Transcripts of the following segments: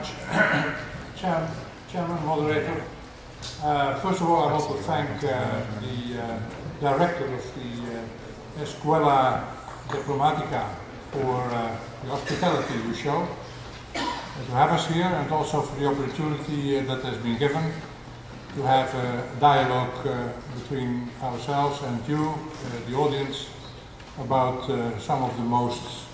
much, Chairman, Moderator. First of all, I want to thank the Director of the Escuela Diplomática for the hospitality you show to have us here, and also for the opportunity that has been given to have a dialogue between ourselves and you, the audience, about some of the most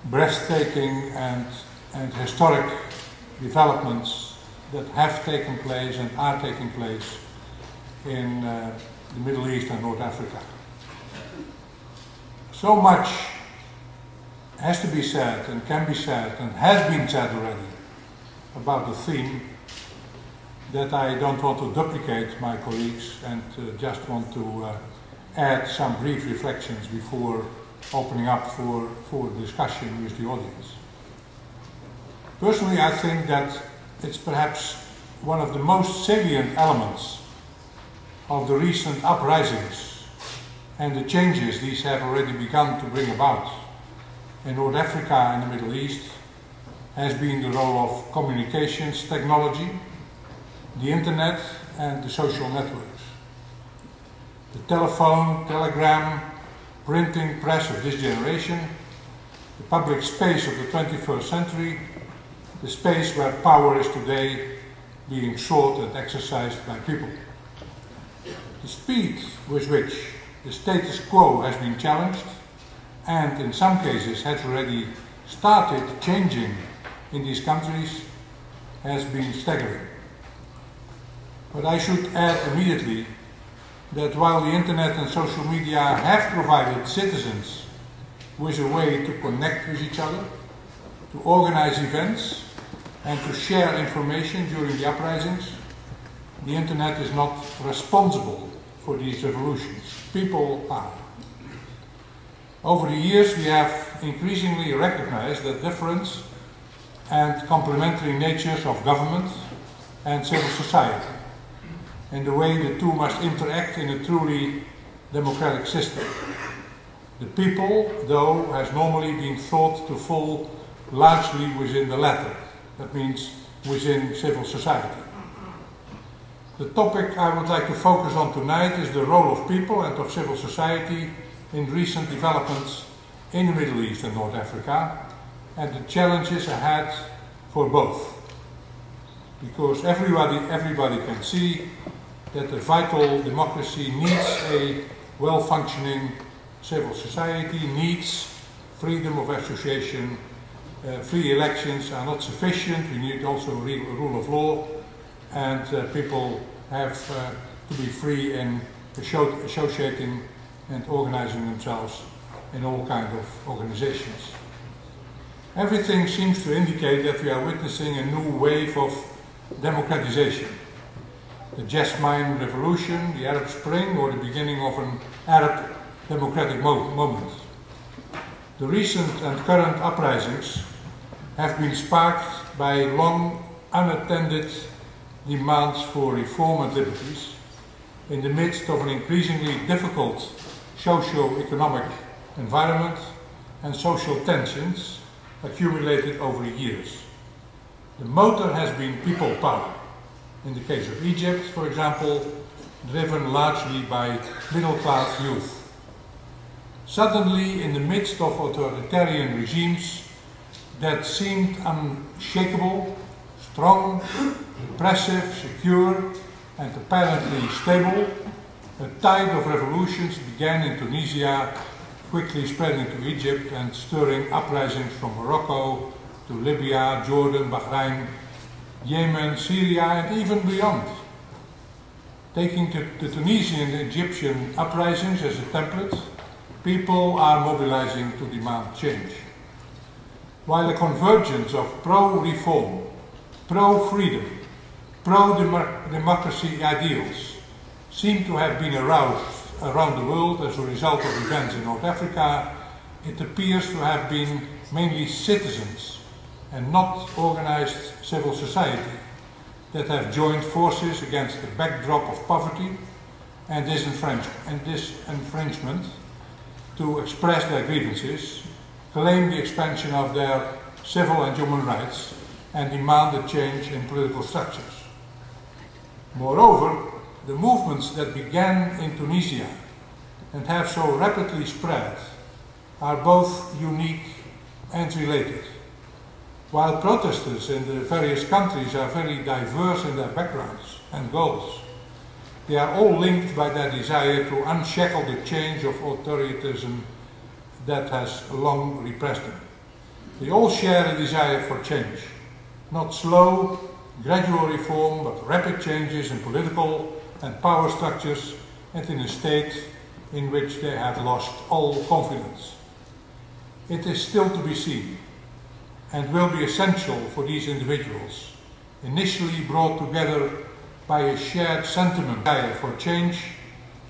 breathtaking and historic developments that have taken place and are taking place in the Middle East and North Africa. So much has to be said and can be said and has been said already about the theme that I don't want to duplicate my colleagues, and just want to add some brief reflections before opening up for discussion with the audience. Personally, I think that it's perhaps one of the most salient elements of the recent uprisings and the changes these have already begun to bring about in North Africa and the Middle East has been the role of communications technology, the internet and the social networks. The telephone, telegram, printing press of this generation, the public space of the 21st century, the space where power is today being sought and exercised by people. The speed with which the status quo has been challenged, and in some cases has already started changing in these countries, has been staggering. But I should add immediately that while the internet and social media have provided citizens with a way to connect with each other, to organize events, and to share information during the uprisings, the internet is not responsible for these revolutions. People are. Over the years, we have increasingly recognized the difference and complementary natures of government and civil society, and the way the two must interact in a truly democratic system. The people, though, has normally been thought to fall largely within the latter. That means within civil society. The topic I would like to focus on tonight is the role of people and of civil society in recent developments in the Middle East and North Africa, and the challenges ahead for both. Because everybody can see that a vital democracy needs a well-functioning civil society, needs freedom of association. Free elections are not sufficient. We need also a rule of law, and people have to be free in associating and organizing themselves in all kinds of organizations. Everything seems to indicate that we are witnessing a new wave of democratization. The Jasmine Revolution, the Arab Spring, or the beginning of an Arab democratic moment. The recent and current uprisings have been sparked by long unattended demands for reform and liberties in the midst of an increasingly difficult socio-economic environment and social tensions accumulated over years. The motor has been people power. In the case of Egypt, for example, driven largely by middle-class youth. Suddenly, in the midst of authoritarian regimes that seemed unshakable, strong, impressive, secure, and apparently stable, a tide of revolutions began in Tunisia, quickly spreading to Egypt and stirring uprisings from Morocco to Libya, Jordan, Bahrain, Yemen, Syria, and even beyond. Taking the Tunisian and Egyptian uprisings as a template, people are mobilizing to demand change. While a convergence of pro-reform, pro-freedom, pro-democracy ideals seem to have been aroused around the world as a result of events in North Africa, it appears to have been mainly citizens and not organized civil society that have joined forces against the backdrop of poverty and disenfranchisement to express their grievances, claim the expansion of their civil and human rights, and demand a change in political structures. Moreover, the movements that began in Tunisia and have so rapidly spread are both unique and related. While protesters in the various countries are very diverse in their backgrounds and goals, they are all linked by their desire to unshackle the change of authoritarianism that has long repressed them. They all share a desire for change, not slow, gradual reform, but rapid changes in political and power structures and in a state in which they have lost all confidence. It is still to be seen and will be essential for these individuals, initially brought together by a shared sentiment for change,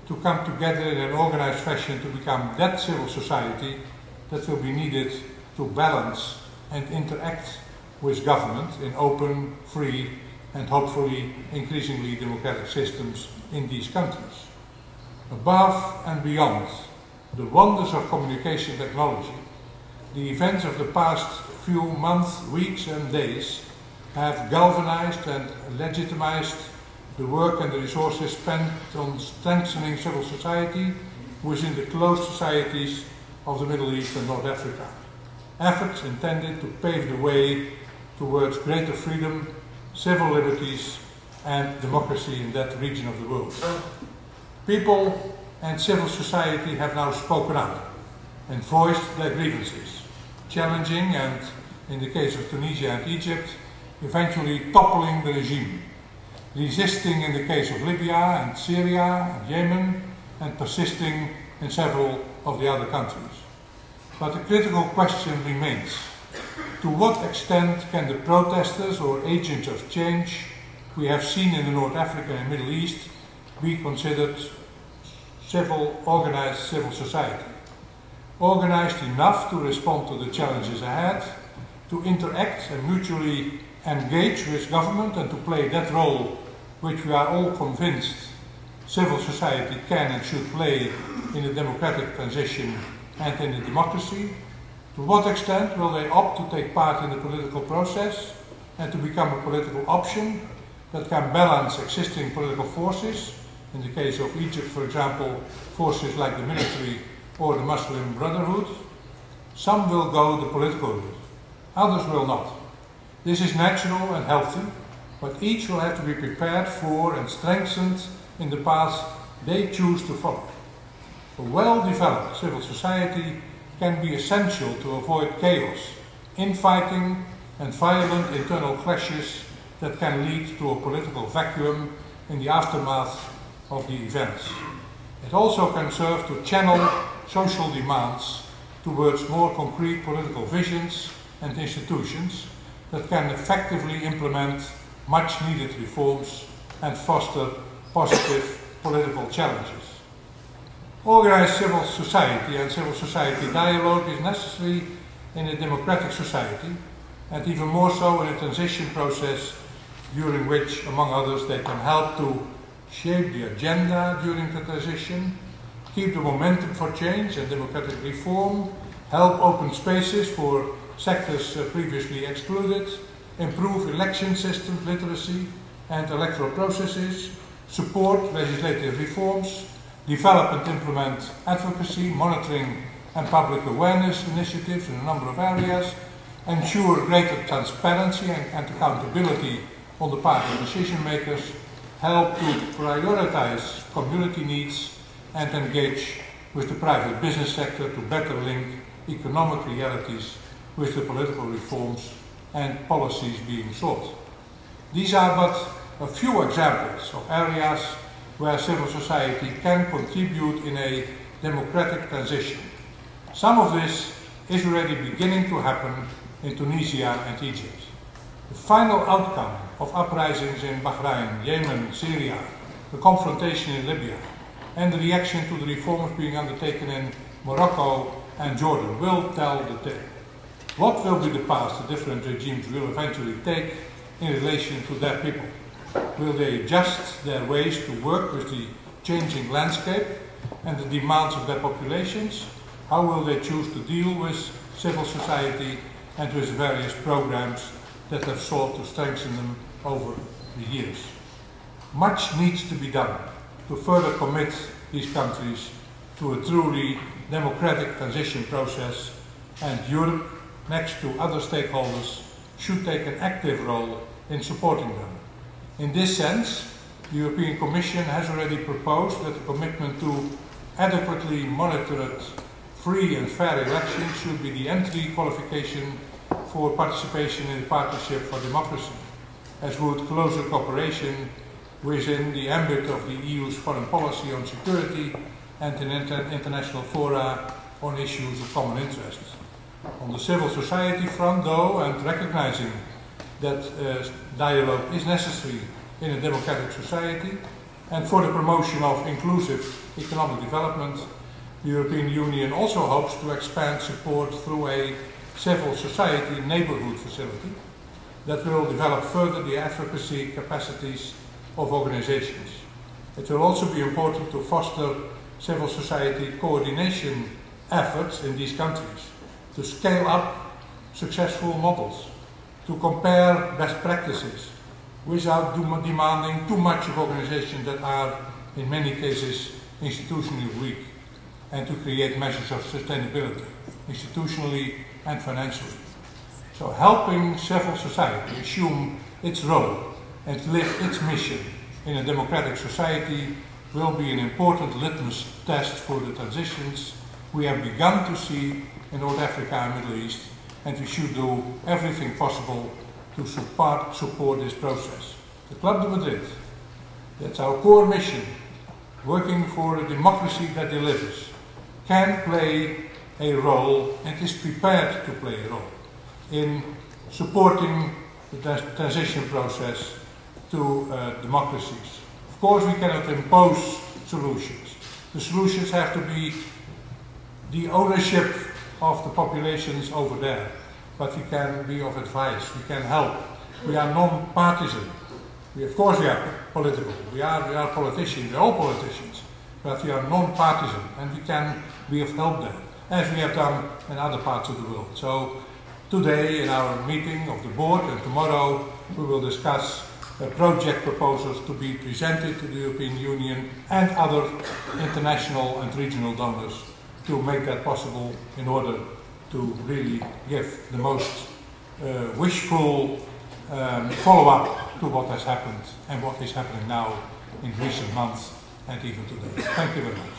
to come together in an organized fashion to become that civil society that will be needed to balance and interact with government in open, free, and hopefully increasingly democratic systems in these countries. Above and beyond the wonders of communication technology, the events of the past few months, weeks, and days have galvanized and legitimized the work and the resources spent on strengthening civil society within the closed societies of the Middle East and North Africa. Efforts intended to pave the way towards greater freedom, civil liberties, and democracy in that region of the world. People and civil society have now spoken up and voiced their grievances, challenging and, in the case of Tunisia and Egypt, eventually toppling the regime, resisting in the case of Libya and Syria and Yemen, and persisting in several of the other countries. But the critical question remains: to what extent can the protesters or agents of change we have seen in the North Africa and Middle East be considered organized civil society? Organized enough to respond to the challenges ahead, to interact and mutually engage with government, and to play that role which we are all convinced civil society can and should play in a democratic transition and in a democracy? To what extent will they opt to take part in the political process and to become a political option that can balance existing political forces? In the case of Egypt, for example, forces like the military or the Muslim Brotherhood. Some will go the political route, others will not. This is natural and healthy, but each will have to be prepared for and strengthened in the path they choose to follow. A well-developed civil society can be essential to avoid chaos, infighting, and violent internal clashes that can lead to a political vacuum in the aftermath of the events. It also can serve to channel social demands towards more concrete political visions and institutions that can effectively implement much needed reforms and foster positive political challenges. Organized civil society and civil society dialogue is necessary in a democratic society, and even more so in a transition process during which, among others, they can help to shape the agenda during the transition, keep the momentum for change and democratic reform, help open spaces for sectors previously excluded, improve election systems literacy and electoral processes, support legislative reforms, develop and implement advocacy, monitoring and public awareness initiatives in a number of areas, ensure greater transparency and accountability on the part of decision makers, help to prioritize community needs, and engage with the private business sector to better link economic realities with the political reforms and policies being sought. These are but a few examples of areas where civil society can contribute in a democratic transition. Some of this is already beginning to happen in Tunisia and Egypt. The final outcome of uprisings in Bahrain, Yemen, Syria, the confrontation in Libya, and the reaction to the reforms being undertaken in Morocco and Jordan will tell the tale. What will be the path the different regimes will eventually take in relation to their people? Will they adjust their ways to work with the changing landscape and the demands of their populations? How will they choose to deal with civil society and with various programs that have sought to strengthen them over the years. Much needs to be done to further commit these countries to a truly democratic transition process, and Europe, next to other stakeholders, should take an active role in supporting them. In this sense, the European Commission has already proposed that the commitment to adequately monitored, free and fair elections should be the entry qualification for participation in the Partnership for Democracy, as would closer cooperation within the ambit of the EU's foreign policy on security and in international fora on issues of common interest. On the civil society front, though, and recognizing that dialogue is necessary in a democratic society and for the promotion of inclusive economic development, the European Union also hopes to expand support through a civil society neighbourhood facility that will develop further the advocacy capacities of organizations. It will also be important to foster civil society coordination efforts in these countries, to scale up successful models, to compare best practices without demanding too much of organizations that are in many cases institutionally weak, and to create measures of sustainability, institutionally and financially. So helping civil society assume its role and live its mission in a democratic society will be an important litmus test for the transitions we have begun to see in North Africa and Middle East, and we should do everything possible to support this process. The Club de Madrid, that's our core mission, working for a democracy that delivers, can play a role and is prepared to play a role in supporting the transition process to democracies. Of course, we cannot impose solutions. The solutions have to be the ownership of the populations over there, but we can be of advice, we can help. We are non-partisan. Of course we are political, we are politicians, we are all politicians, but we are non-partisan and we can be of help there, as we have done in other parts of the world. So today in our meeting of the board and tomorrow we will discuss project proposals to be presented to the European Union and other international and regional donors to make that possible in order to really give the most wishful follow-up to what has happened and what is happening now in recent months and even today. Thank you very much.